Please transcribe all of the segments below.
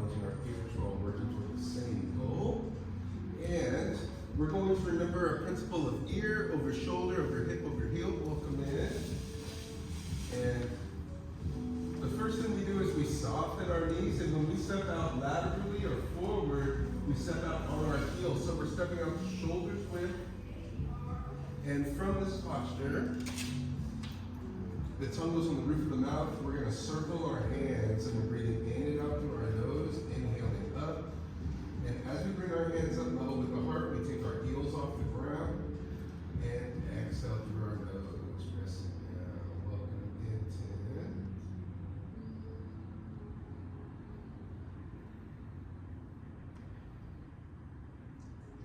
acknowledging our ears are all working toward the same goal. And we're going to remember our principle of ear over shoulder, over hip, over heel. Welcome in. And the first thing we do is we soften our knees, and when we step out laterally or forward, we step out on our heels. So we're stepping out shoulders width. And from this posture, the tongue goes on the roof of the mouth. We're going to circle our hands, and we're breathing in and out through our nose, inhaling up. And as we bring our hands up level with the heart, we take our heels off the ground and exhale through our nose, pressing down. Welcome into it.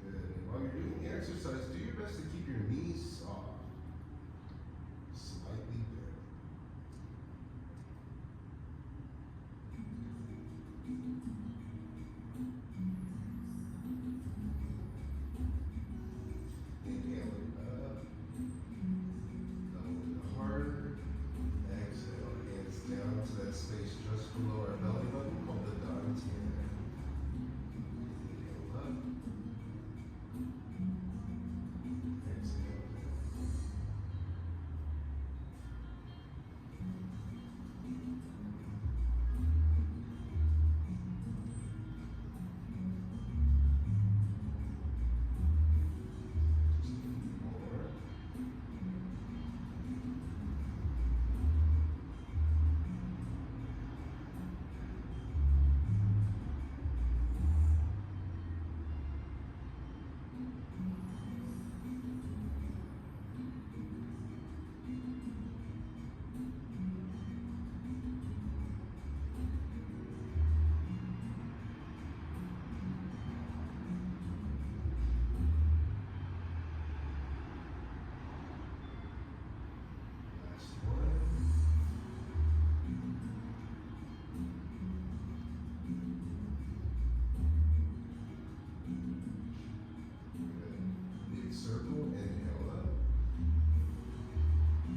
Good. And while you're doing the exercise, do your best to keep your knees soft, slightly bent. Inhaling up, a little harder. Exhale, hands down to that space just below our belly button called the Dantian. Inhale up. Exhale down. Last one. Good. Big circle, inhale up.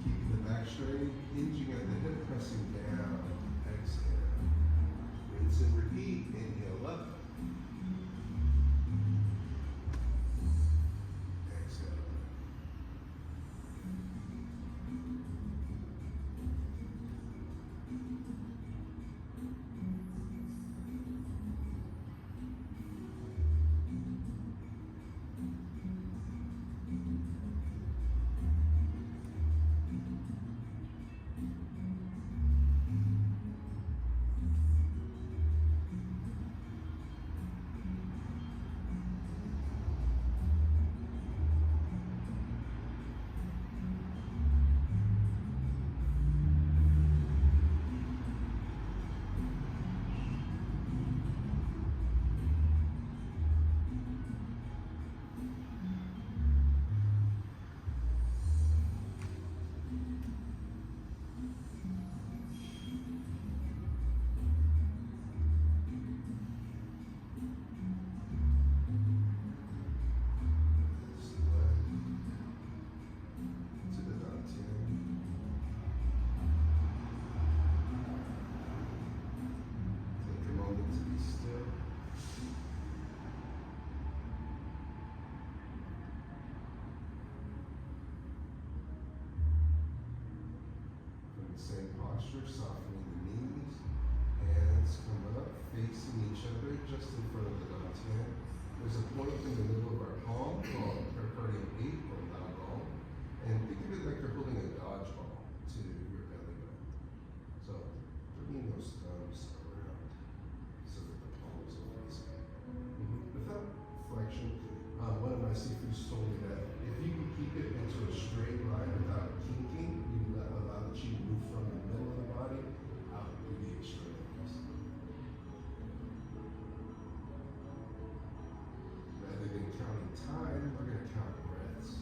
Keeping the back straight, hinging at the hip, pressing down. Exhale. Rinse and repeat. Inhale up. Exhale. To the Dantian. Take a moment to be still. From the same posture, softening the knees. Hands come up, facing each other, just in front of the Dantian. There's a point in the middle of our palm called pericardium 8 or Lao. And think of it like you're holding a dodgeball to your belly button. So bringing those thumbs around so that the palms are facing. Without flexion, one of my seafoods told me that if you can keep it into a straight line without kinking, you allow the chi to move from the middle of the body out to the extremities. Rather than counting time, we're going to count breaths.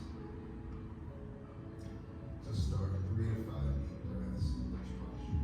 To start, 3 to 5 deep breaths in each posture.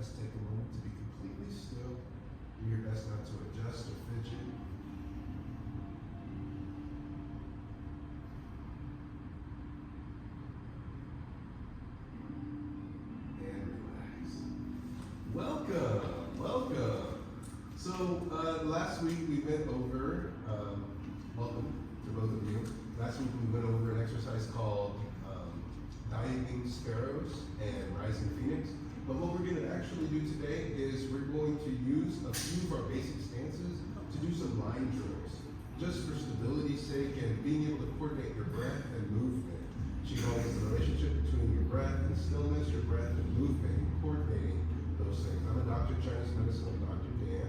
Just take a moment to be completely still. Do your best not to adjust or fidget. And relax. Welcome, welcome. So last week we went over, welcome to both of you. Last week we went over an exercise called diving sparrows and rising phoenix. But what we're going to actually do today is we're going to use a few of our basic stances to do some line drills, just for stability's sake and being able to coordinate your breath and movement. Qigong is the relationship between your breath and stillness, your breath and movement, and coordinating those things. I'm a doctor of Chinese medicine, I'm Dr. Dan,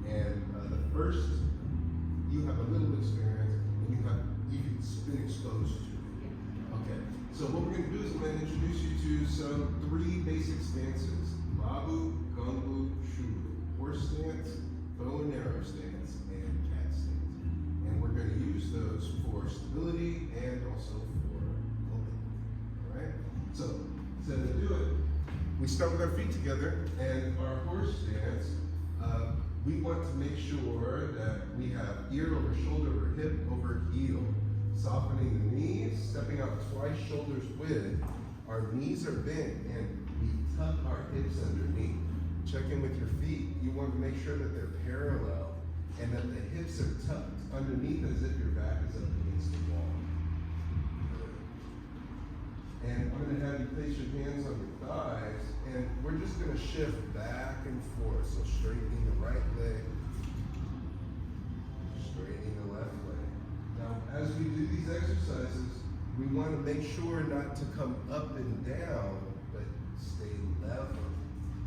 and the first, you have a little experience, and you've been exposed to it. Okay, so what we're going to do is I'm going to introduce you to some 3 basic stances: Babu, Gungbu, Shulu. Horse stance, bow and arrow stance, and cat stance. And we're going to use those for stability and also for movement. Alright? So to do it, we start with our feet together, and our horse stance, we want to make sure that we have ear over shoulder or hip over heel. Softening the knees, stepping out twice shoulders width. Our knees are bent and we tuck our hips underneath. Check in with your feet. You want to make sure that they're parallel and that the hips are tucked underneath as if your back is up against the wall. And I'm going to have you place your hands on your thighs, and we're just going to shift back and forth. So straightening the right leg, straightening the left leg. Now, as we do these exercises, we want to make sure not to come up and down, but stay level.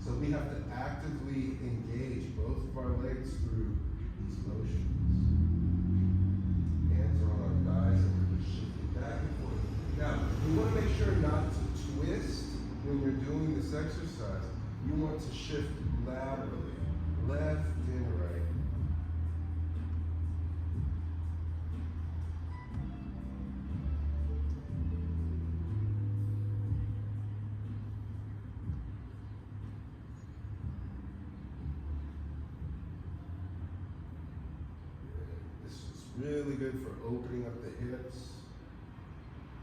So we have to actively engage both of our legs through these motions. Hands are on our thighs, and we're just shifting back and forth. Now, we want to make sure not to twist when you're doing this exercise. You want to shift laterally, left and right. Really good for opening up the hips,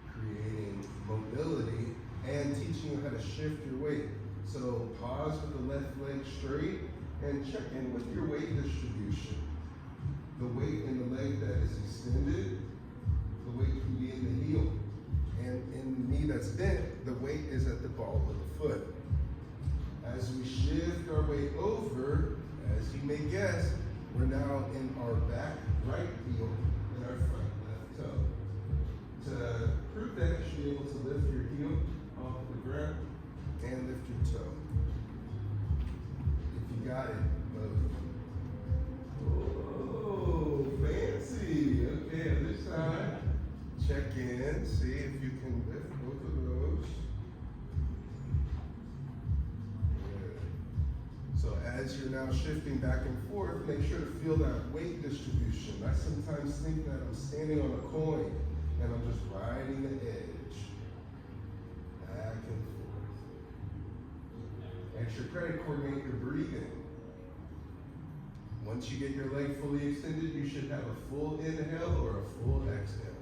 creating mobility, and teaching you how to shift your weight. So pause with the left leg straight and check in with your weight distribution. The weight in the leg that is extended, the weight can be in the heel. And in the knee that's bent, the weight is at the ball of the foot. As we shift our weight over, as you may guess, we're now in our back right heel and our front left toe. To prove that, you should be able to lift your heel off the ground and lift your toe. If you got it, oh, fancy. Okay, other side. Check in, see if you can lift both of those. So as you're now shifting back and forth, make sure to feel that weight distribution. I sometimes think that I'm standing on a coin and I'm just riding the edge. Back and forth. Extra credit, coordinate your breathing. Once you get your leg fully extended, you should have a full inhale or a full exhale.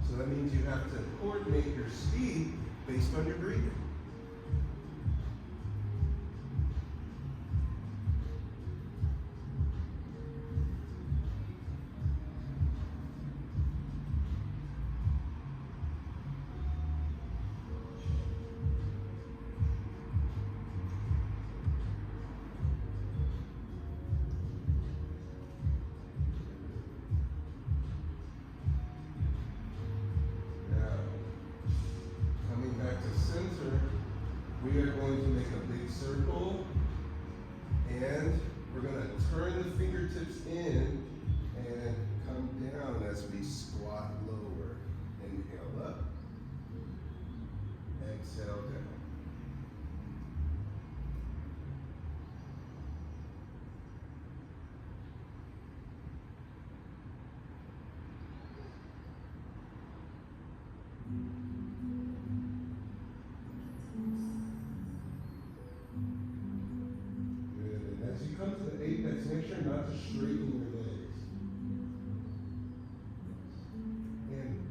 So that means you have to coordinate your speed based on your breathing. Now, coming back to center,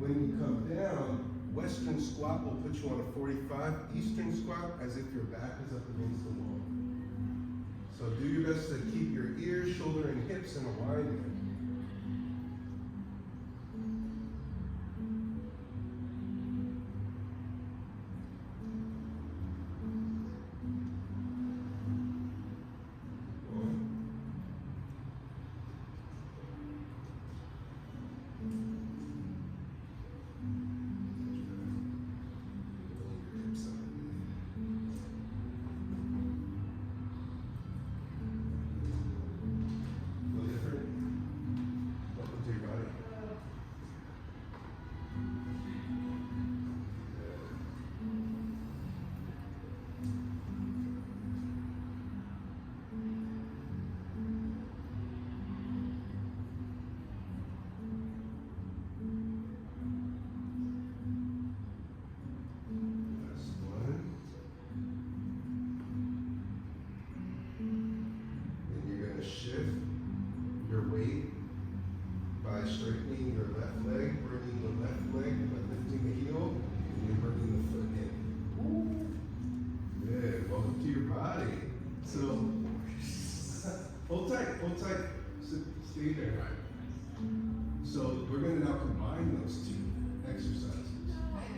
when you come down, Western squat will put you on a 45, Eastern squat as if your back is up against the wall. So do your best to keep your ears, shoulder, and hips in alignment. Straightening your left leg, bringing the left leg, but lifting the heel, and you're bringing the foot in. Good. Welcome to your body. So, hold tight, stay there. So, we're going to now combine those two exercises.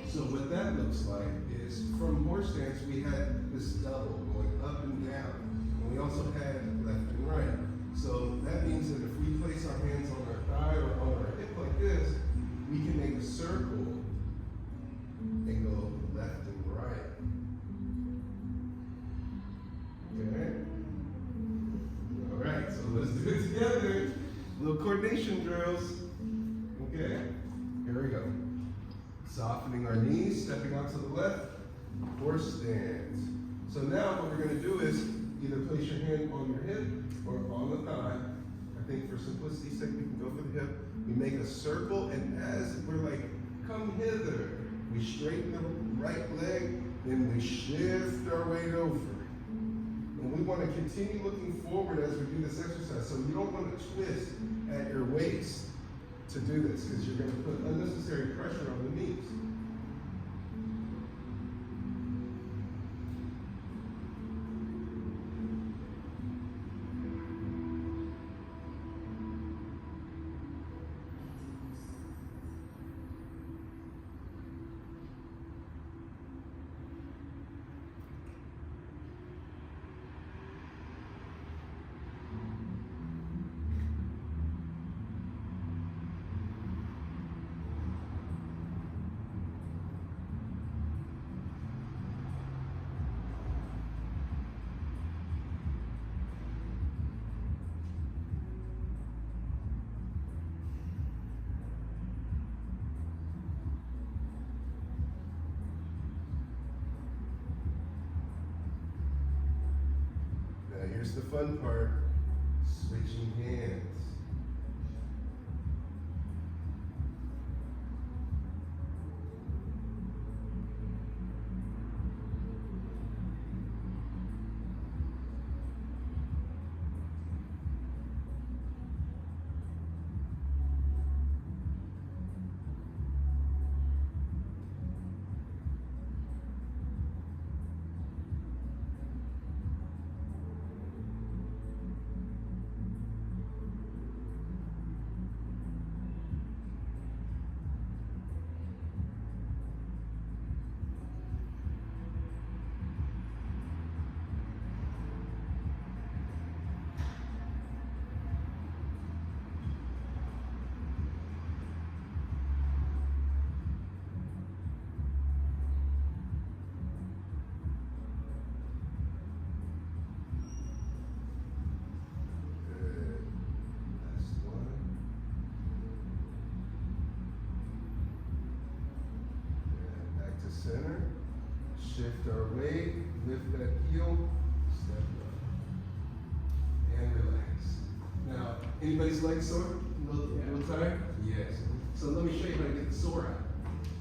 So, what that looks like is from horse stance, we had this double going up and down, and we also had left and right. So, that means that if we place our hands on our thigh or on our hip like this, we can make a circle and go left and right. Okay? All right, so let's do it together. Little coordination drills. Okay? Here we go. Softening our knees, stepping out to the left, horse stance. So now what we're going to do is either place your hand on your hip or on the thigh. I think for simplicity's sake, we can go for the hip. We make a circle, and as we're like, come hither, we straighten the right leg, then we shift our weight over. And we want to continue looking forward as we do this exercise. So you don't want to twist at your waist to do this, because you're going to put unnecessary pressure on the knees. Here's the fun part, switching hands. Center, shift our weight, lift that heel, step up, and relax. Now, anybody's legs sore? A little tired? Yes. So let me show you how to get the sore out.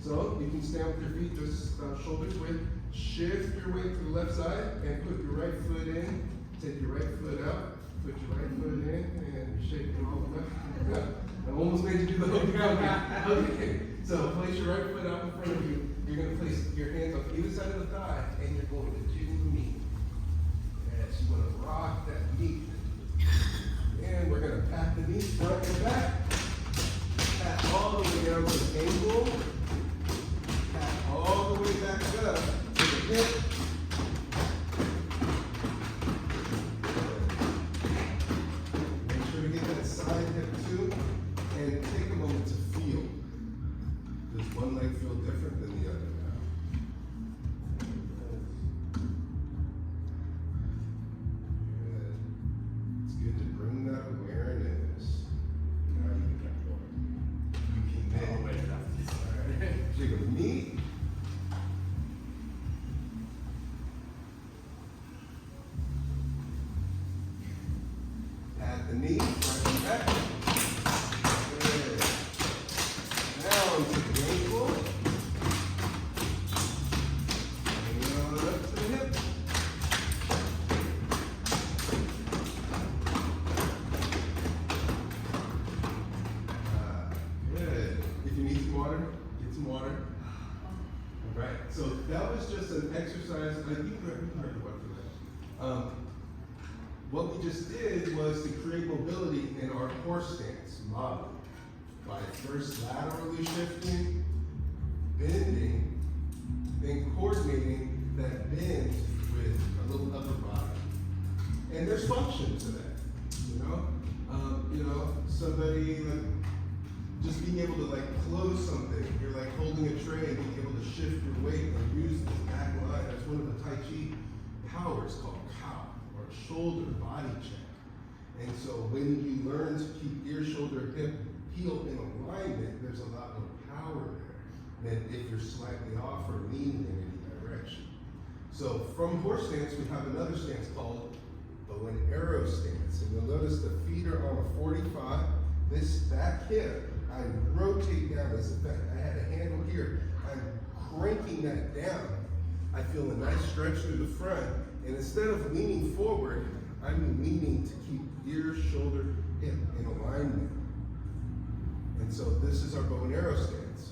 So you can stand with your feet just about shoulders width, shift your weight to the left side, and put your right foot in, take your right foot out, put your right foot in, and shake it all the way. I almost made you do the whole count. Okay. So place your right foot out in front of you. You're going to place your hands on either side of the thigh, and you're going to jiggle the knee. Yes, you want to rock that knee. And we're going to pat the knee front and back. Pat all the way down to the ankle. Pat all the way back up to the hip. Make sure to get that side hip too. And take a moment to feel. Does one leg feel different than the other now? Good. It's good to bring that awareness. Now you can keep going. You can all the way down. Alright. Jiggle the knee. Pat the knee, front and back. Down to the ankle. And on up to the hip. Good. If you need some water, get some water. All right. So that was just an exercise. You can heard the word for that. What we just did was to create mobility in our horse stance model. By first laterally shifting, bending, then coordinating that bend with a little upper body. And there's function to that, you know? Somebody like just being able to like close something. You're like holding a tray and being able to shift your weight and use this back line. That's one of the Tai Chi powers called cow, or shoulder body check. And so when you learn to keep ear, shoulder, hip, heel in alignment, there's a lot more power there than if you're slightly off or leaning in any direction. So from horse stance, we have another stance called bow and arrow stance. And you'll notice the feet are on a 45. This back hip, I rotate down as if I had a handle here. I'm cranking that down. I feel a nice stretch through the front. And instead of leaning forward, I'm leaning to keep ear, shoulder, hip in alignment. And so this is our bow and arrow stance.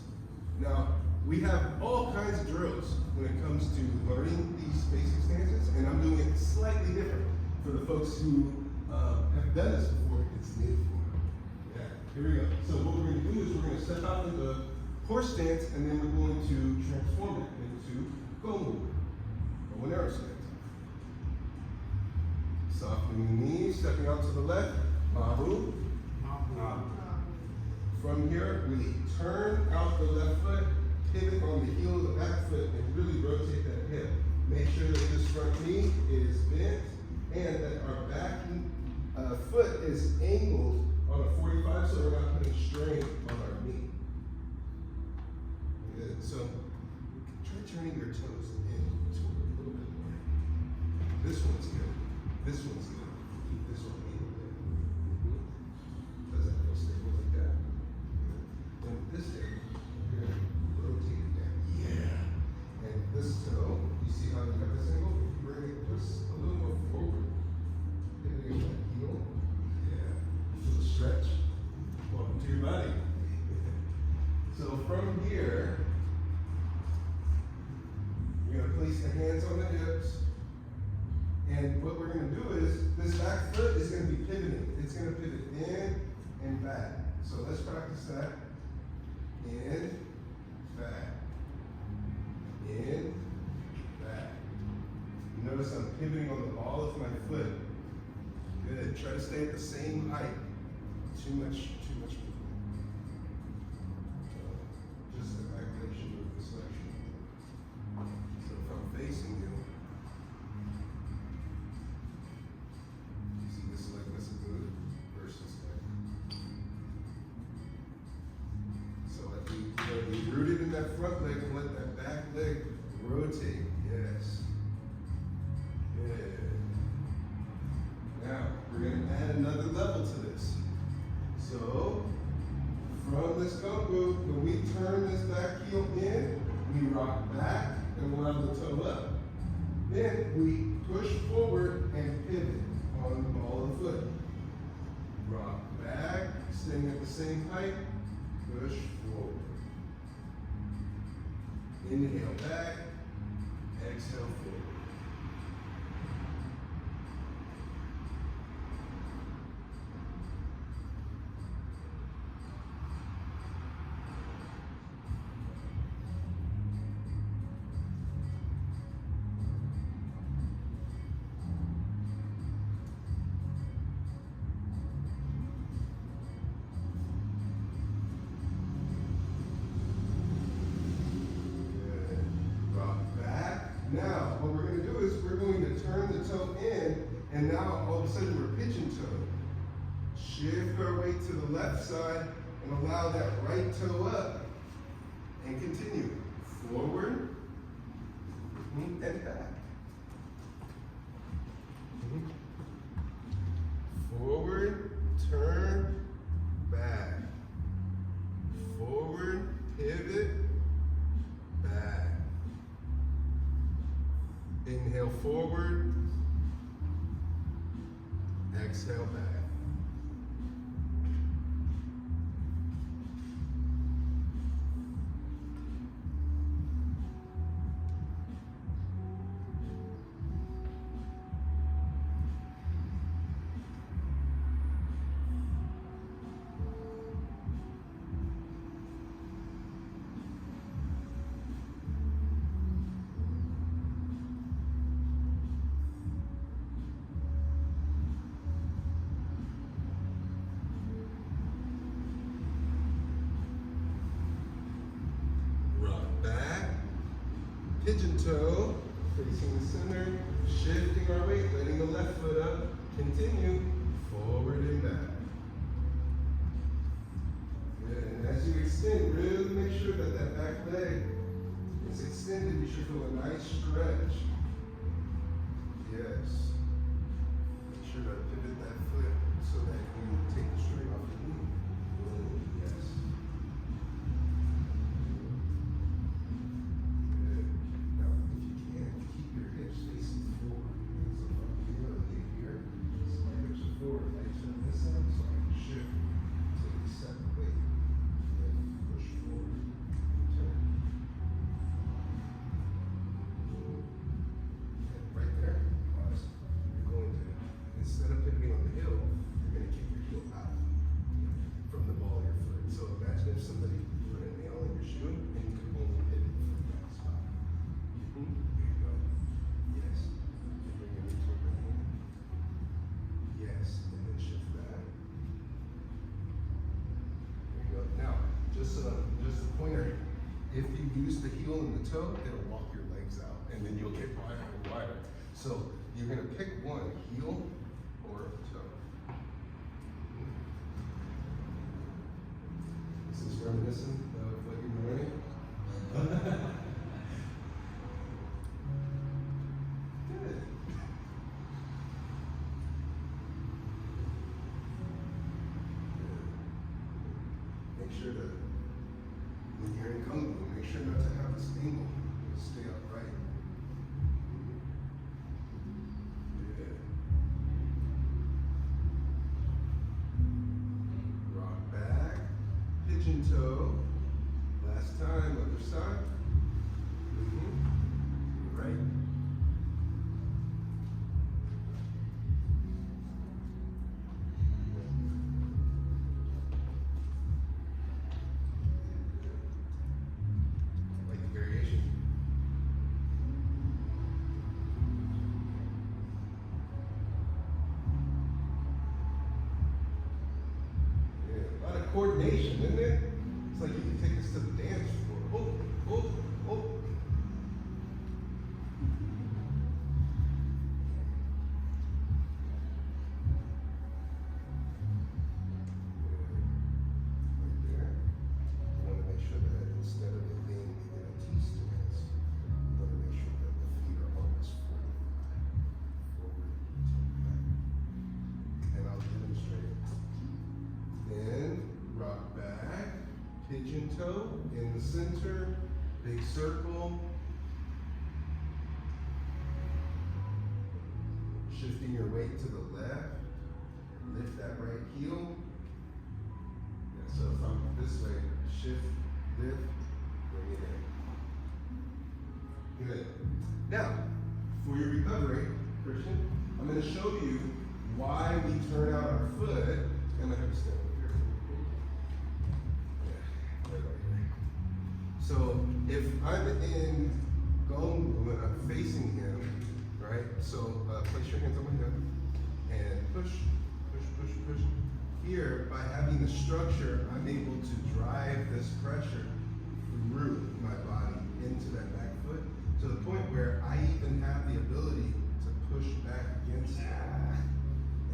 Now, we have all kinds of drills when it comes to learning these basic stances, and I'm doing it slightly different for the folks who have done this before. It's new for them. Yeah, here we go. So what we're going to do is we're going to step out into horse stance, and then we're going to transform it into bow movement, bow and arrow stance. Softening the knees, stepping out to the left, Mahu. From here, we turn out the left foot, pivot on the heel of the back foot, and really rotate that hip. Make sure that this front knee is bent and that our back foot is angled on a 45 so we're not putting strain on our knee. Good. So try turning your toes in toward a little bit more. This one's good. This one's good. Keep this one in. Doesn't feel stable like that. And this hip, you're going to rotate it down. Yeah. And this toe, you see how you got this angle? Bring it just a little more forward. Hitting that heel. Yeah. Feel the stretch. Welcome to your body. So from here, you're going to place the hands on the hips. And what we're going to do is, this back foot is going to be pivoting. It's going to pivot in and back. So let's practice that. In, back. In, back. You notice I'm pivoting on the ball of my foot. Good. Try to stay at the same height. Too much movement. Just the activation of this section. So if I'm facing you, be rooted in that front leg and let that back leg rotate. Yes. Good. Now, we're going to add another level to this. So, from this gumbo, when we turn this back heel in, we rock back and we'll have the toe up. Then we push forward and pivot on the ball of the foot. Rock back, staying at the same height, push forward. Inhale back, exhale forward. Now, what we're going to do is we're going to turn the toe in, and now all of a sudden we're pigeon toe. Shift our weight to the left side and allow that right toe up, and continue. Forward and back. Forward, turn, back. Forward, pivot, back. Inhale forward, exhale back. Pigeon toe, facing the center, shifting our weight, letting the left foot up, continue, forward and back. Good, and as you extend, really make sure that that back leg is extended. You should feel a nice stretch. Yes. Make sure to pivot that foot so that you take the strain off the knee. Yes. Just a pointer. If you use the heel and the toe, it'll walk your legs out, and then you'll get wider and wider. So you're going to pick one, heel or toe. This is reminiscent of what you were learning. Good. Make sure to, when you're in Kung Fu, make sure not to have this angle. Stay upright. Good. Rock back, pigeon toe. Last time, other side. Right. Coordination, isn't it? It's like you can take this to the dance floor. Oh, oh, oh. Right there. You want to make sure that instead of it being in a T stance, you want to make sure that the feet are always forward to back. And I'll demonstrate it. Then rock back, pigeon toe in the center, big circle. Shifting your weight to the left, lift that right heel. Yeah, so if I'm this way, shift, lift, bring it in. Now, for your recovery, Christian, I'm going to show you why we turn out our foot. I'm going to have to stand up here. So if I'm in Gongbu and I'm facing him, right? So place your hands on my hip and push, push, push, push. Here, by having the structure, I'm able to drive this pressure through my body into that back foot to the point where I even have the ability to push back against it.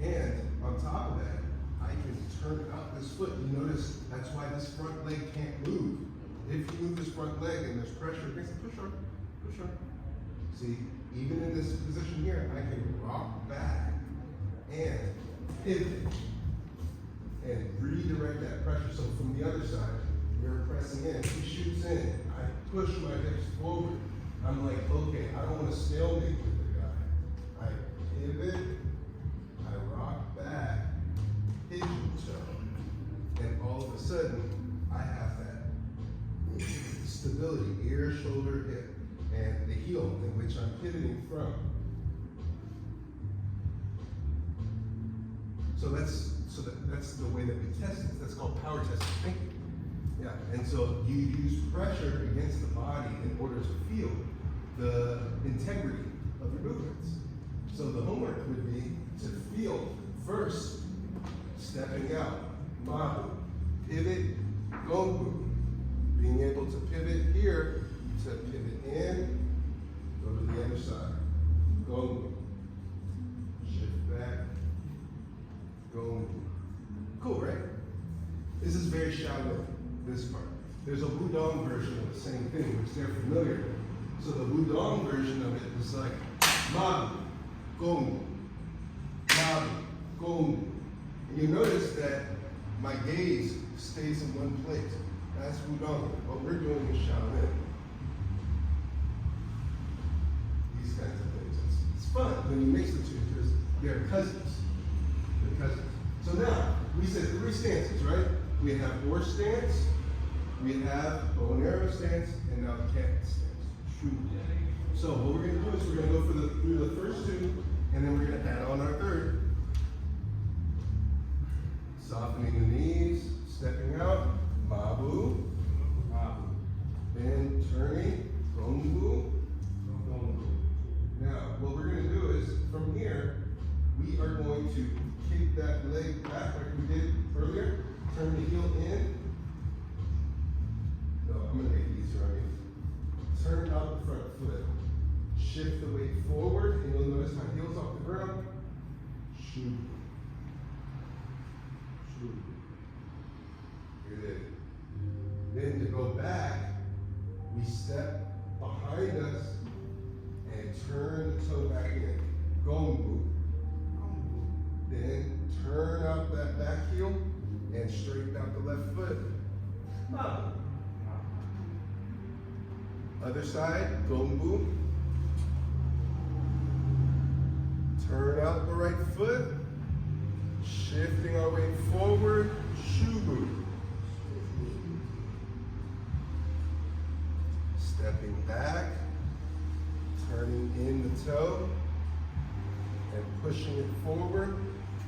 And on top of that, I can turn out this foot. You notice that's why this front leg can't move. If you move this front leg and there's pressure against it, push hard, push hard. See, even in this position here, I can rock back and pivot and redirect that pressure. So from the other side, we're pressing in. He shoots in. I push my hips forward. I'm like, okay, I don't want to stalemate with the guy. I pivot, I rock back, pigeon toe, and all of a sudden, I have that stability, ear, shoulder, hip, and the heel in which I'm pivoting from. So that's the way that we test it. That's called power testing. Thank you. Yeah, and so you use pressure against the body in order to feel the integrity of your movements. So the homework would be to feel first, stepping out, mabu, pivot, gongbu, being able to pivot here, to pivot in, go to the other side, gongbu, shift back, gongbu. Cool, right? This is very shallow, this part. There's a Wudong version of the same thing, which they're familiar with. So the Wudong version of it is like mabu, gongbu, mabu, gongbu. And you notice that my gaze stays in one place. That's Wudong. What we're doing is Shaolin. These kinds of things. It's fun when you mix the two because they're cousins. They're cousins. So now, we said 3 stances, right? We have horse stance, we have bow and arrow stance, and now the cat stance. True. So what we're going to do is we're going to go through the first 2, and then we're going to add on our third. Softening the knees, stepping out, mabu, mabu. Then turning, gongbu, gongbu. Now, what we're going to do is, from here, we are going to kick that leg back like we did earlier. Turn the heel in. No, I'm going to make it easier on you. Turn out the front foot. Shift the weight forward, and you'll notice my heel's off the ground. Shoot. Shoot. Good. Then to go back, we step behind us and turn the toe back in. Gongbu. Then turn out that back heel and straighten out the left foot. Other side, gongbu. Turn out the right foot. Shifting our weight forward, shubu. Stepping back, turning in the toe, and pushing it forward,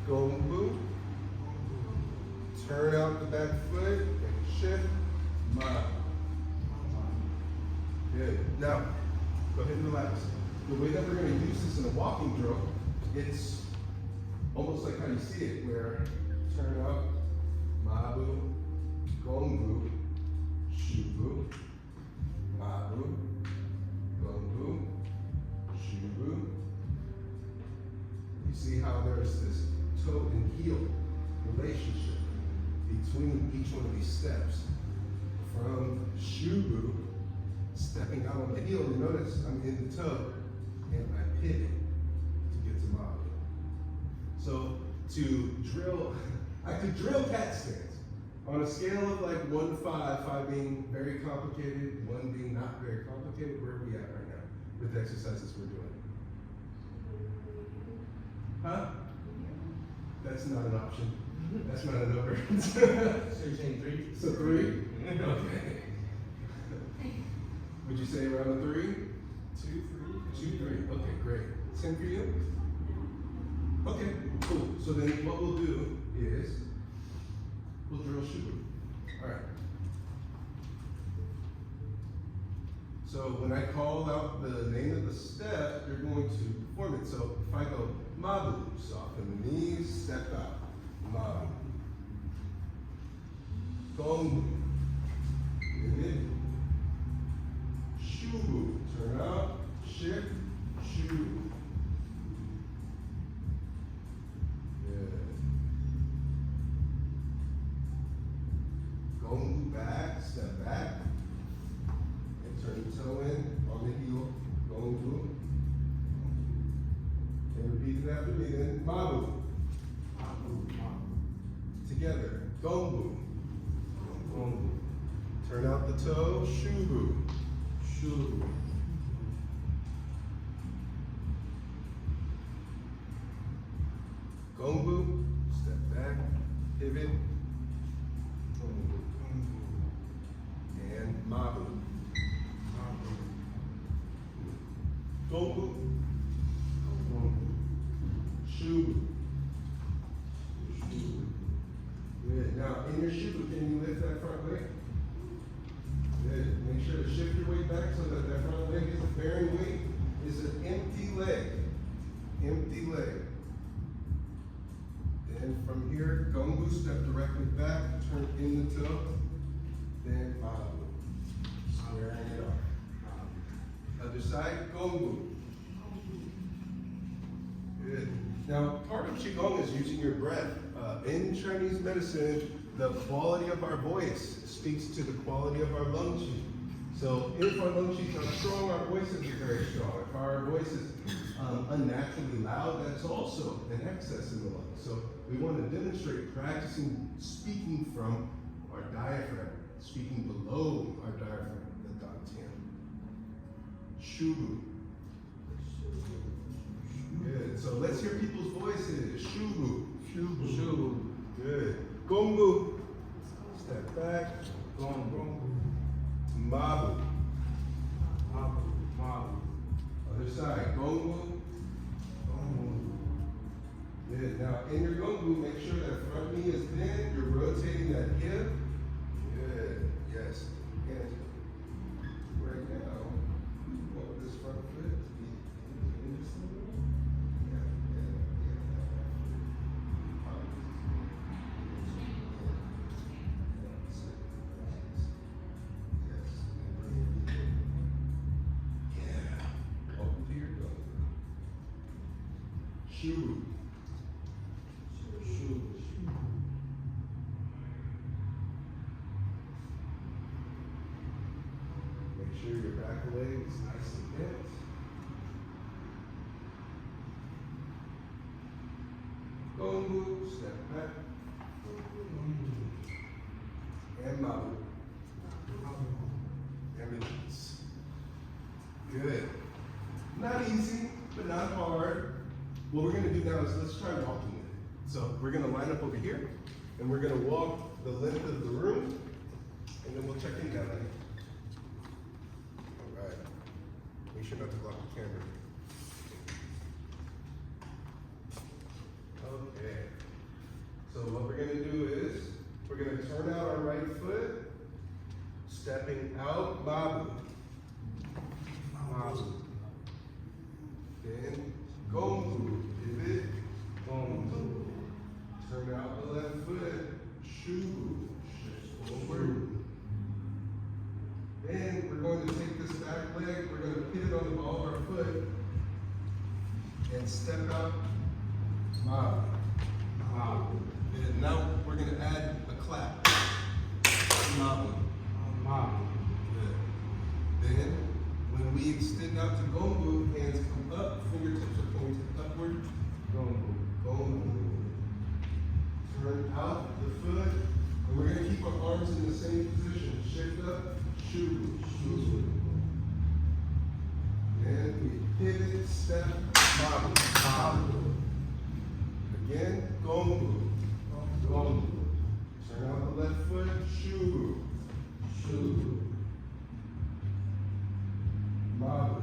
gongbu. Turn out the back foot and shift, ma. Good. Now, go ahead and relax. The way that we're going to use this in a walking drill, it's almost like how you see it, where turn out, mabu, gongbu, shubu, mabu, gongbu, shubu. You see how there's this toe and heel relationship between each one of these steps. From shubu, stepping out on the heel, you notice I'm in the toe and I pivot to get to mabu. So to drill, I could drill cat stance on a scale of like 1 to 5, 5 being very complicated, 1 being not very complicated. Where are we at right now with the exercises we're doing? Huh? That's not an option. That's not a number. So you're saying 3? So 3? Okay. Would you say around a 3? 2, 3. Okay, great. Same for you? Okay, cool. So then what we'll do is we'll drill Shubu. All right. So when I call out the name of the step, you're going to perform it. So if I go Mabu, soften the knees, step out. Mabu. Gongu. In. Shubu. Turn out. Shift. Shubu. Good. Gongu back. Step back. Turn the toe in on the heel, Gongu. And repeat it after me then. Mabu. Mabu. Together. Gongu. Gongu. Turn out the toe. Shubu. Shubu. Gongu. Step back. Pivot. Gongu. And Mabu. Gongu. Shubu. Good. Now, in your shubu, can you lift that front leg? Good. Make sure to shift your weight back so that that front leg is a bearing weight. Is an empty leg. Empty leg. Then from here, Gongu, step directly back, turn in the toe. Then Mabu. Squaring it off. Other side, Gongu. Good. Now, part of Qigong is using your breath. In Chinese medicine, the quality of our voice speaks to the quality of our lung qi. So if our lung qi is strong, our voices are very strong. If our voice is unnaturally loud, that's also an excess in the lungs. So we want to demonstrate practicing speaking from our diaphragm, speaking below our diaphragm, the dantian. Shubu. Good. So let's hear people's voices. Shubu. Shubu. Shubu. Good. Gongu. Step back. Gongu. Mabu. Mabu. Mabu. Other side. Gongu. Gongu. Good. Now in your Gongu, make sure that front knee is bent. You're rotating that hip. Good. Yes. And right now, you want this front foot to be in this level. Shubu. Shubu. Make sure your back leg is nice and bent. Gongu, step back. And Mabu. And release. Good. Not easy, but not hard. What we're going to do now is let's try walking with it. So we're going to line up over here, and we're going to walk the length of the room, and then we'll check in down there. All right. Make sure not to block the camera. Okay. So what we're going to do is we're going to turn out our right foot, stepping out, Mabu. Mabu. Then Gongu, pivot, Gongu. Turn out the left foot, Shubu, shift forward. Then we're going to take this back leg, we're going to pivot on the ball of our foot, and step out, Mabu. Mabu. And now we're going to add a clap. Mabu. Mabu. Good. Then, when we extend out to Gongu, hands come up, fingertips are pointed upward. Gongu. Gongu. Turn out the foot, and we're going to keep our arms in the same position. Shift up, Shubu. Shubu. Then we pivot, step, Mabu. Mabu. Again, Gongu. Gongu. Turn out the left foot, Shubu. Shubu. Mabu.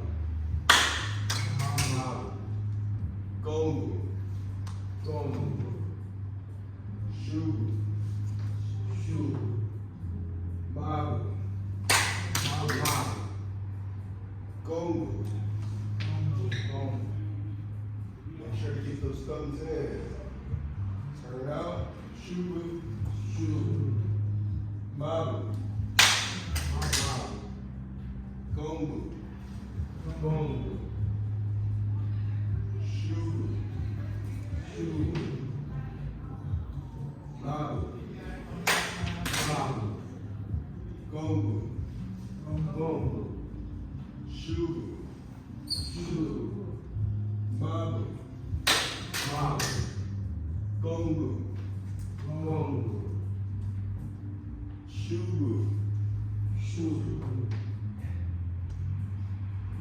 Gongu. Make sure to keep those thumbs in. Turn out. Shubu. Mabu. Gongu. Shubu. Mabu. Gongu. Shubu. Mabu. Gongu. Shubu.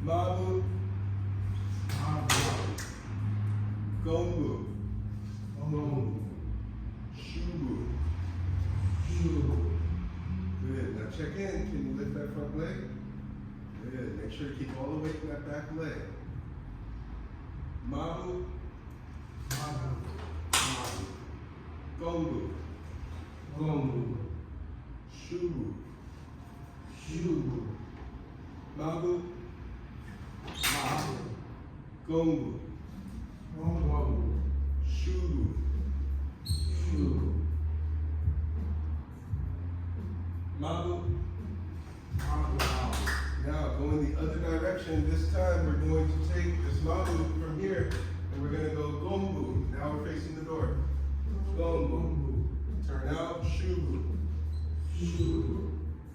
Mabu. Gongu. Shubu. Good. Now check in. Can you lift that front leg? Good. Make sure to keep all the weight in that back leg. Mabu. Gongu. Shubu. Mabu. Gongu. Shubu. Mabu. Now go in the other direction. This time we're going to take this mabu from here and we're going to go gongu. Now we're facing the door. Gongu. Turn out. Shubu.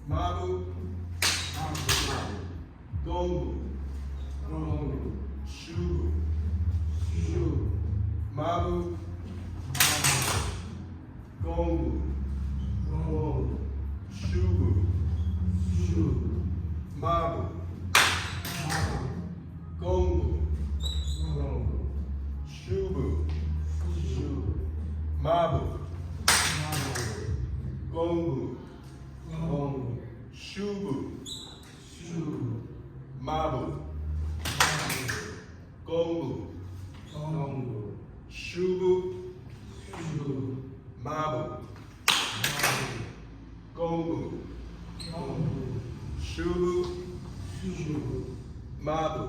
Mabu. Gongu. Shubu. Mabu. Gongu. Shubu. Mabu. Gongu. Shubu. Mabu. Gongu. Shubu. Mabu. Gongu. Shubu. Mabu. Gongu. Shubu. Mabu.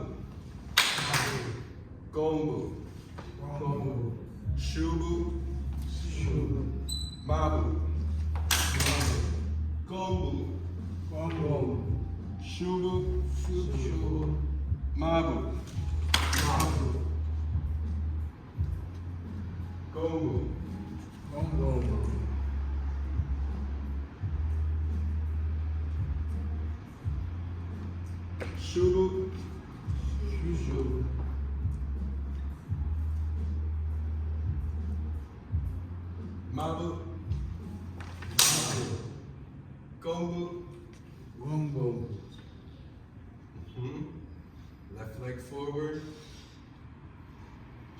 Gongu. Shubu. Mabu. Gongu. Shubu. Mabu. Gongu. Shubu. Mabu. Gongu. Left leg forward.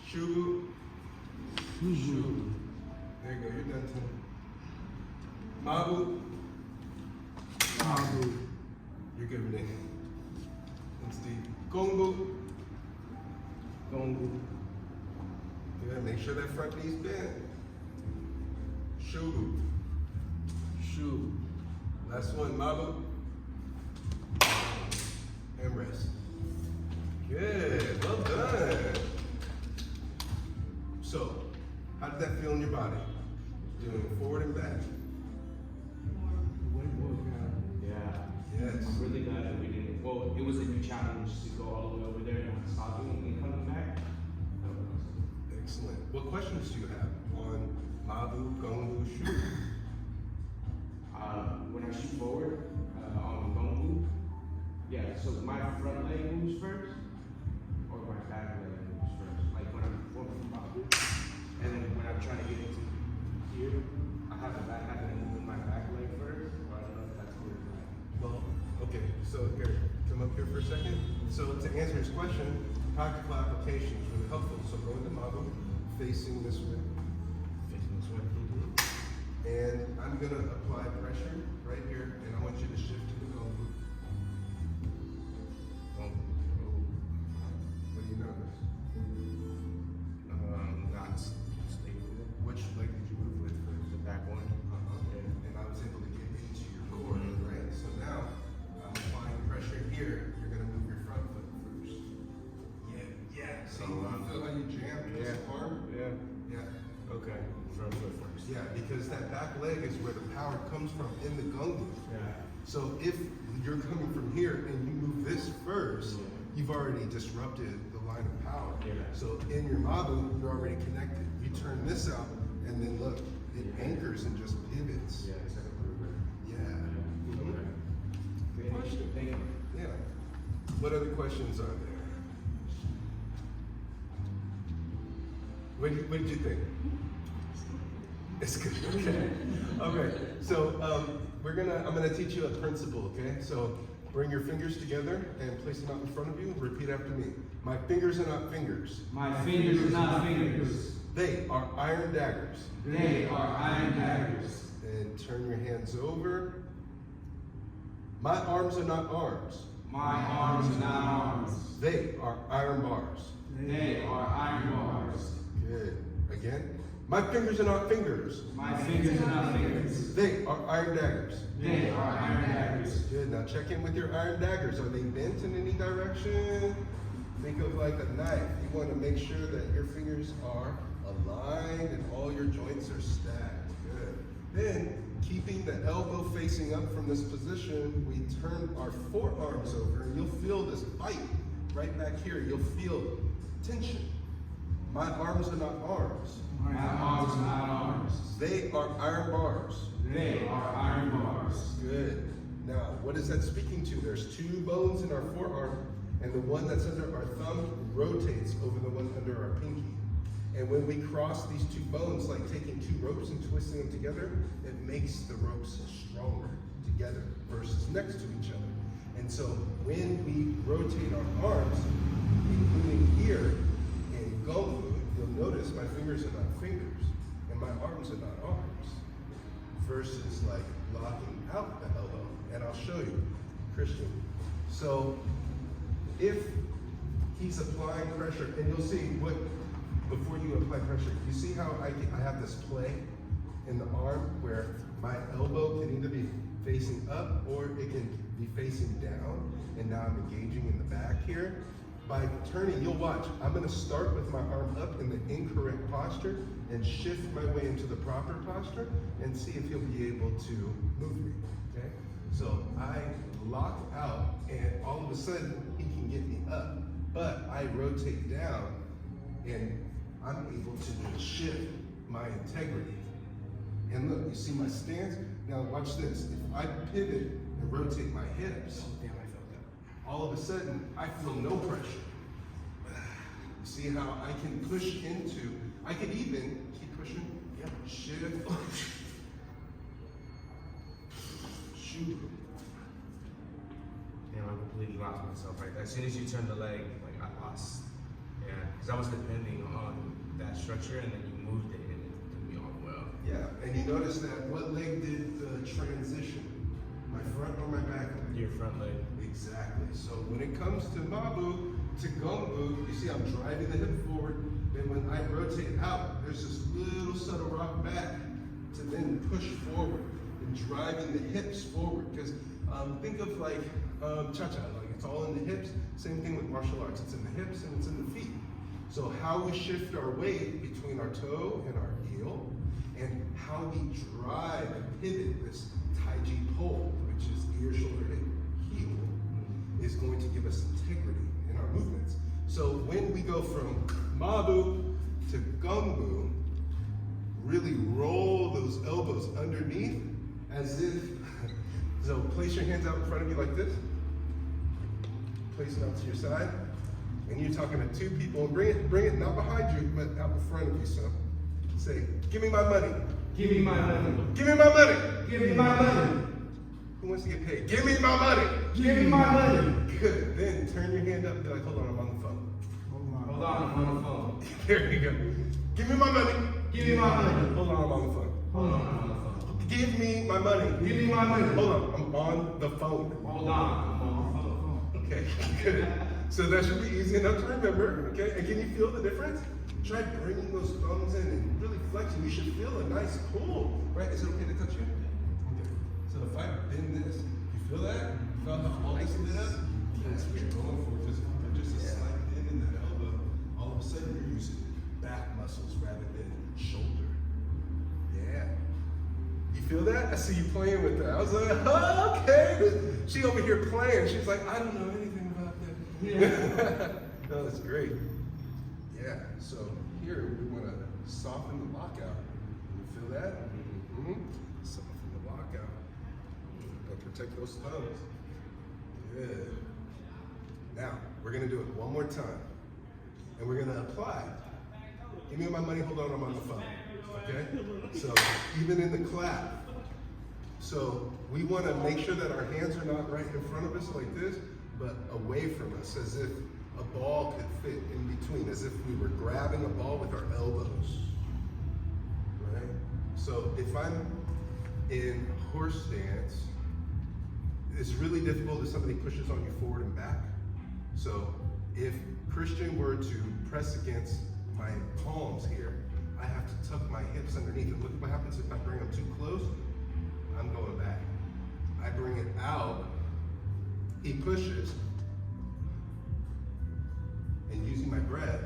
Shubu. There you go, you're done too. Mabu. You're good, Renee. That's deep. Gongu. Good, make sure that front knee's bent. Shubu. Last one, Mabu. And rest. Good, well done. So, how did that feel in your body? Doing forward and back. Yeah. Yes. I'm really glad that we didn't. Well, it was a new challenge to go all the way over there and not stop doing and coming back. Excellent. What questions do you have on Mabu, Gongu, Shubu? When I shoot forward on the gongu, yeah. So my front leg moves first, or my back leg moves first. Like when I'm performing Mabu, and then when I'm trying to get into here, I have the back having to move my back leg first. Or I don't know if that's good. Well, okay, so here, come up here for a second. So to answer his question, practical application is really helpful. So go into Mabu, facing this way. And I'm gonna apply pressure right here, and I want you to shift to the gongu. What do you notice? Not stable. Which leg did you move with first? The back one. And I was able to get into your core, right? So now I'm applying pressure here. You're gonna move your front foot Yeah, because that back leg is where the power comes from in the gung. Yeah. So if you're coming from here and you move this first, you've already disrupted the line of power. Yeah. So in your mabu, you're already connected. You turn this out, and then look, it anchors and just pivots. Yeah, it's like a river. Yeah. Good question. Thank you. Yeah. What other questions are there? What did you think? It's good. Okay. Okay. So I'm gonna teach you a principle. Okay. So bring your fingers together and place them out in front of you. Repeat after me. My fingers are not fingers. My fingers are not fingers. They are iron daggers. They are iron daggers. And turn your hands over. My arms are not arms. My arms are not arms. They are iron bars. They are iron bars. Good. Again. My fingers are not fingers. My fingers are not fingers. They are iron daggers. They are iron daggers. Good. Now check in with your iron daggers. Are they bent in any direction? Think of like a knife. You want to make sure that your fingers are aligned and all your joints are stacked. Good. Then, keeping the elbow facing up from this position, we turn our forearms over and you'll feel this bite right back here. You'll feel tension. My arms are not arms. My arms are not arms. They are iron bars. They are iron bars. Good. Now, what is that speaking to? There's two bones in our forearm, and the one that's under our thumb rotates over the one under our pinky. And when we cross these two bones, like taking two ropes and twisting them together, it makes the ropes stronger together versus next to each other. And so when we rotate our arms, including here in Gombu, you'll notice my fingers are not fingers and my arms are not arms, versus like locking out the elbow. And I'll show you, Christian. So if he's applying pressure, and you'll see what, before you apply pressure, you see how I have this play in the arm where my elbow can either be facing up or it can be facing down, and now I'm engaging in the back here. By turning, you'll watch, I'm gonna start with my arm up in the incorrect posture and shift my way into the proper posture and see if he'll be able to move me, okay? So I lock out and all of a sudden he can get me up, but I rotate down and I'm able to shift my integrity. And look, you see my stance? Now watch this. If I pivot and rotate my hips, all of a sudden I feel no pressure. You see how I can push into, I could even keep pushing, shift, shoot. Damn, I completely lost myself right there. As soon as you turned the leg, like I lost. Yeah, because I was depending on that structure and then you moved it and it took me off well. Yeah, and you notice that what leg did the transition? My front or my back leg? Your front leg. Exactly. So when it comes to Mabu, to Gombu, you see I'm driving the hip forward, then when I rotate out, there's this little subtle rock back to then push forward and driving the hips forward. Because think of like cha-cha, like it's all in the hips. Same thing with martial arts, it's in the hips and it's in the feet. So how we shift our weight between our toe and our heel, and how we drive and pivot this Taiji pole, which is ear, shoulder, hip, heel, is going to give us integrity in our movements. So when we go from Mabu to Gombu, really roll those elbows underneath as if, so place your hands out in front of you like this. Place it out to your side. And you're talking to two people, and bring it not behind you, but out in front of you. So say, give me my money. Give me my money. Give me my money. Give me my money. Who wants to get paid? Give me my money. Give me my money. Good. Then turn your hand up and be like, hold on, I'm on the phone. Hold on, I'm on the phone. There you go. Give me my money. Give me my money. Hold on, I'm on the phone. Hold on, I'm on the phone. Give me my money. Give me my money. Hold on, I'm on the phone. Hold on, I'm on the phone. Okay, good. So that should be easy enough to remember, okay? And can you feel the difference? Try bringing those thumbs in and really flexing. You should feel a nice pull, right? Is it okay to touch you? Okay. So if I bend this, you feel that? You feel how all this lit up? That's what you're going for, because if you're just a slight bend in that elbow, all of a sudden you're using back muscles rather than shoulder. Yeah. feel that? I see you playing with that. I was like, oh, okay. She over here playing. She's like, I don't know anything about that. Yeah. No, that's great. Yeah, so here we want to soften the lockout. You feel that? Mm-hmm. Soften the lockout. And protect those thumbs. Good. Now, we're going to do it one more time. And we're going to apply. Give me my money, hold on, I'm on the phone. Okay? So, even in the clap. So, we want to make sure that our hands are not right in front of us like this, but away from us, as if a ball could fit in between, as if we were grabbing a ball with our elbows. Right? So, if I'm in horse stance, it's really difficult if somebody pushes on you forward and back. So, if Christian were to press against my palms here, I have to tuck my hips underneath. And look at what happens if I bring them too close. I'm going back. I bring it out. He pushes. And using my breath,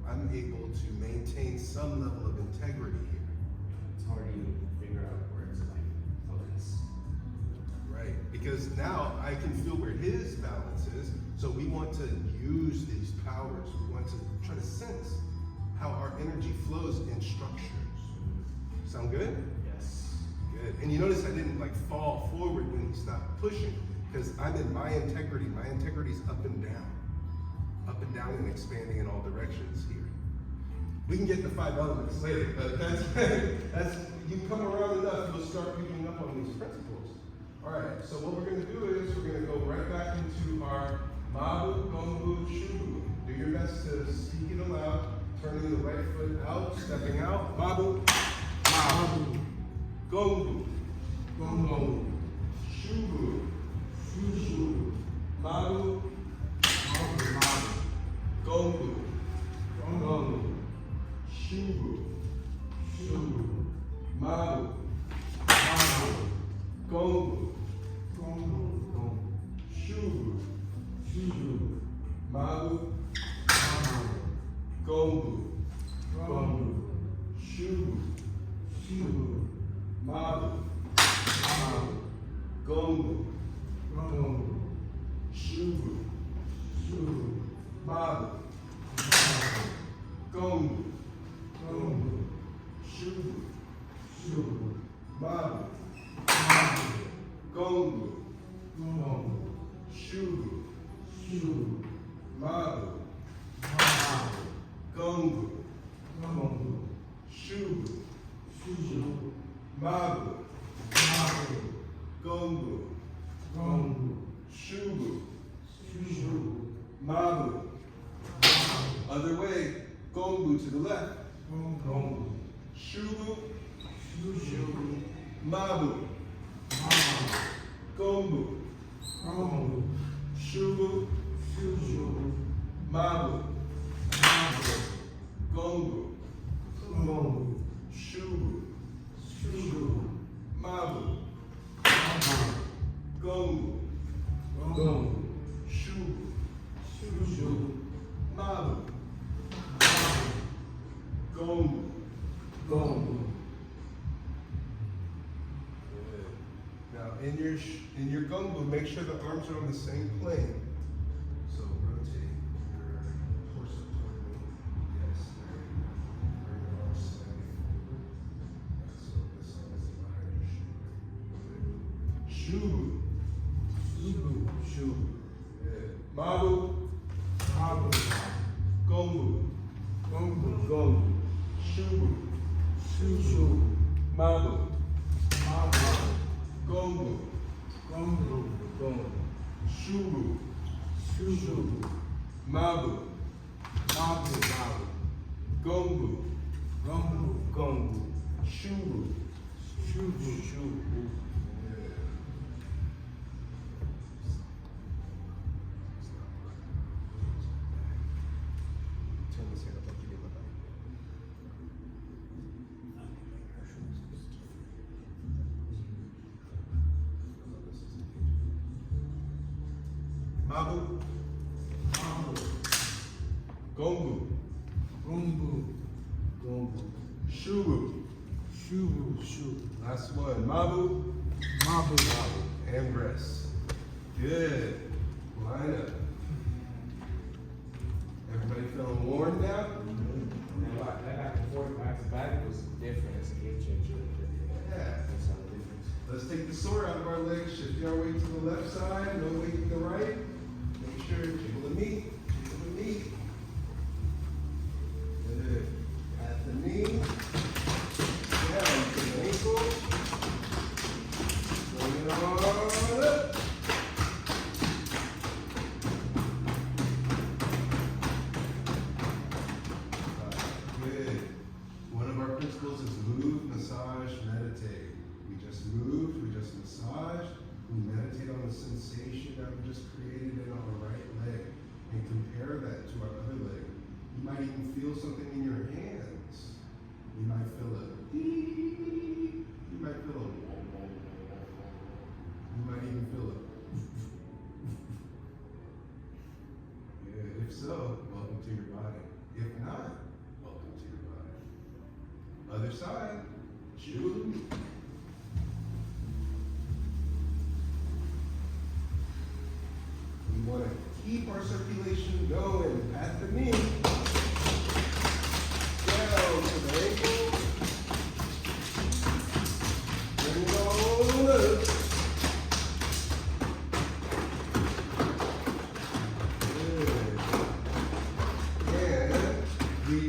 I'm able to maintain some level of integrity here. It's hard to even figure out where it's like focus. Right, because now I can feel where his balance is. So we want to use these powers. We want to try to sense how our energy flows in structures. Sound good? Yes. Good. And you notice I didn't like fall forward when he stopped pushing, because I'm in my integrity. My integrity's up and down and expanding in all directions here. We can get the 5 elements later, but that's you come around enough, you'll start picking up on these principles. All right, so what we're going to do is we're going to go right back into our Mabu, Gongbu, Shubu. Do your best to speak it aloud, turning the right foot out, stepping out. Mabu, Mabu, Gongbu, Gongbu, Shubu, Shubu, Mabu, Mabu, Gongbu, Gongbu, Shubu, Shubu, Mabu, Mabu, Gongbu, Gongbu, Shubu, Shubu, Mabu, Mabu, Gongbu, Gongbu, Shubu, Shubu, Mabu, Mabu, Gongbu, Gongbu, Shubu, Shubu, Mabu, Mabu, Gongbu, Gongbu, Shubu, Shubu, Mabu, Mabu, Gongbu, Gongbu, Shubu, Shubu, Mabu, Mabu, Gongbu, Gongbu, Shubu, Shubu, Mabu, Mabu, Gongbu, Gongbu, Shubu, Shubu, Mabu. Other way, Gongbu to the left. Gongbu, Shubu, Shubu, Mabu, Mabu, Gongbu, Gongbu, Shubu, Shubu, Mabu, Mabu, Gongbu, Gongbu, Shubu, Shubu, Mabu, Mabu, Gongbu, Gongbu, Shubu, Shubu, Mabu, Mabu, Gongbu, Gongbu. Now, in your gongbu, make sure the arms are on the same plane. So rotate your torso toward me. Yes, there you go. Bring your arms slightly forward. So this one is behind your shoulder. Shubu, Shubu, Shubu. Good. Mabu, Mabu, Gongbu, Gongbu, Gongbu. Shubu, Shubu, Mabu, Mabu, Gongbu, Gongbu, Gongbu. Shubu, Shubu, Mabu, Mabu, Mabu. Gongbu, Gongbu, Gongbu. Shubu, Shubu, Shubu. Turn this hand up like you did my body. Mabu, Mabu, Gongbu, Gongbu, Gongbu, Shubu, Shubu. Last one. Mabu. Mabu. Mabu. And rest. Good. Line up. Everybody feeling warm now? And that back and forth, back to back was different. It's a game changer. Yeah. That's how the difference. Let's take the sore out of our legs, shift our weight to the left side, no weight to the right. Make sure, jiggle the knee, jiggle the knee. Good. At the knee, down to the ankle. Bring it on up. Good. One of our principles is move, massage, meditate. We just moved, we just massaged, we meditate on the sensation that we just created in our right leg and compare that to our other leg. You might even feel something in your hands. You might feel a dee, you might feel a whoa, whoa, whoa, whoa, whoa. You might even feel a good. If so, welcome to your body. If not, welcome to your body. Other side, jiggle. We want to keep our circulation going at the knee, down to the ankle, bring it on up. Good. And we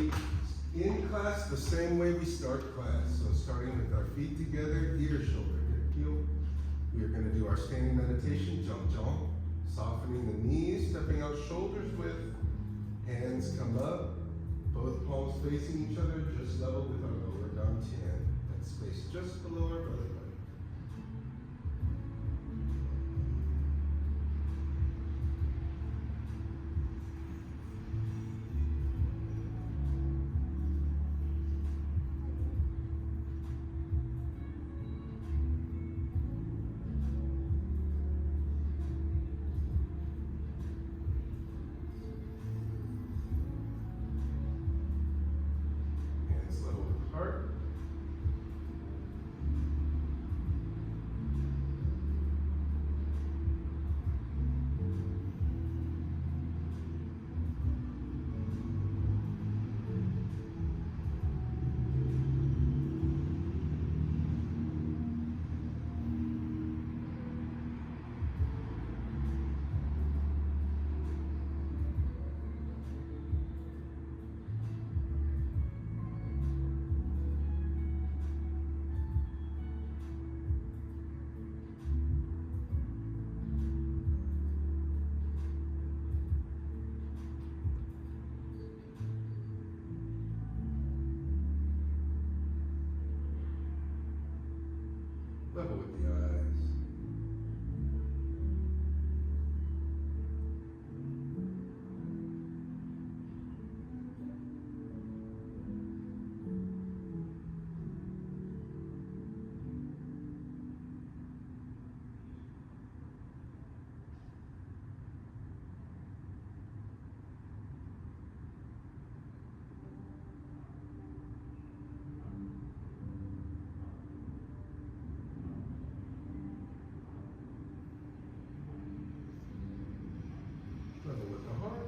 end class the same way we start class. So starting with our feet together, ear, shoulder, hip, heel. We are going to do our standing meditation, jump, jump. Softening the knees, stepping out shoulders width, hands come up, both palms facing each other, just level with our lower down chin. That space just below our belly button. Hands level with the heart. Level with the eyes. Level with the heart.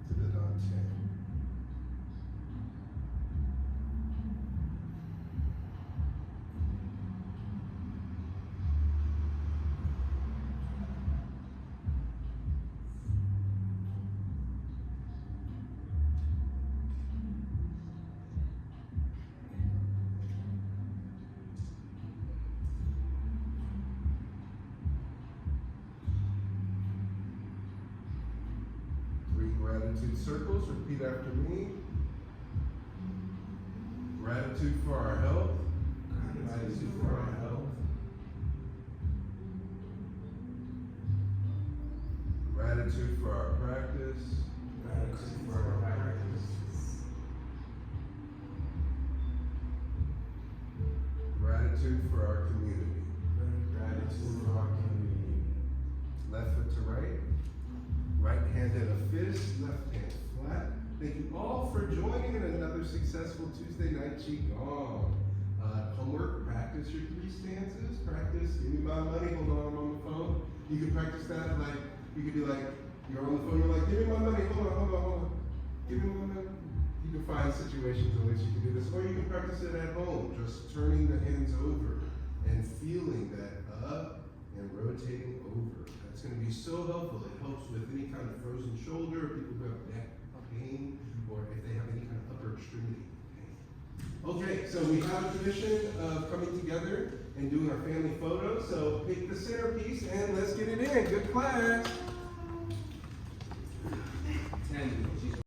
To the non-chin. Three gratitude circles. Repeat after me. Gratitude for our health. Gratitude for our health. Gratitude for our practice. Gratitude for our practice. Gratitude for our community. Gratitude for our community. Left foot to right. Right hand at a fist, left hand flat. Thank you all for joining in another successful Tuesday night Qigong. Homework, practice your 3 stances. Practice, give me my money, hold on, I'm on the phone. You can practice that like, you could be like, you're on the phone, you're like, give me my money, hold on. Give me my money. You can find situations in which you can do this, or you can practice it at home, just turning the hands over and feeling that up and rotating over. That's going to be so helpful. It helps with any kind of frozen shoulder, people who have neck pain, or if they have any kind of upper extremity pain. Okay, so we have a tradition of coming together and doing our family photo. So pick the centerpiece and let's get it in. Good class.